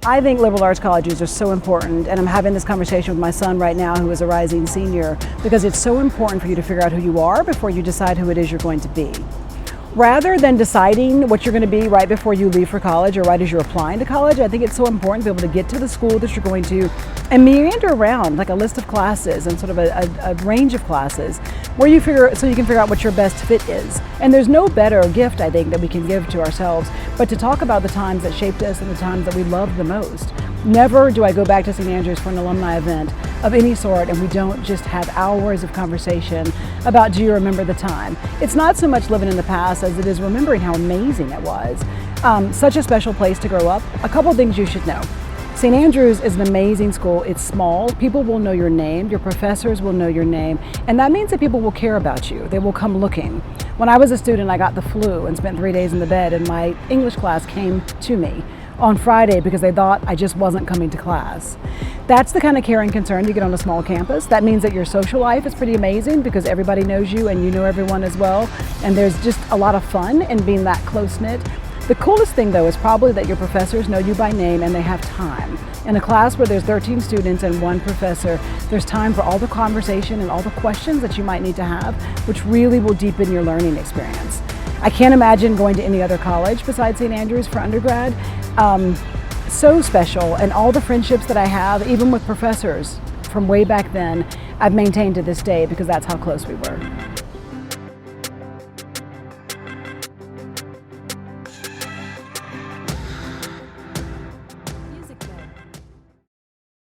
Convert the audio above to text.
I think liberal arts colleges are so important, and I'm having this conversation with my son right now who is a rising senior, because it's so important for you to figure out who you are before you decide who it is you're going to be. Rather than deciding what you're going to be right before you leave for college or right as you're applying to college, I think it's so important to be able to get to the school that you're going to and meander around like a list of classes and sort of a range of classes where you so you can figure out what your best fit is. And there's no better gift, I think, that we can give to ourselves but to talk about the times that shaped us and the times that we loved the most. Never do I go back to St. Andrews for an alumni event of any sort and we don't just have hours of conversation about, do you remember the time? It's not so much living in the past as it is remembering how amazing it was. Such a special place to grow up. A couple things you should know. St. Andrews is an amazing school. It's small. People will know your name. Your professors will know your name. And that means that people will care about you. They will come looking. When I was a student, I got the flu and spent 3 days in the bed, and my English class came to me on Friday because they thought I just wasn't coming to class. That's the kind of care and concern you get on a small campus. That means that your social life is pretty amazing because everybody knows you and you know everyone as well. And there's just a lot of fun in being that close-knit. The coolest thing though is probably that your professors know you by name and they have time. In a class where there's 13 students and one professor, there's time for all the conversation and all the questions that you might need to have, which really will deepen your learning experience. I can't imagine going to any other college besides St. Andrews for undergrad. So special, and all the friendships that I have, even with professors from way back then, I've maintained to this day because that's how close we were.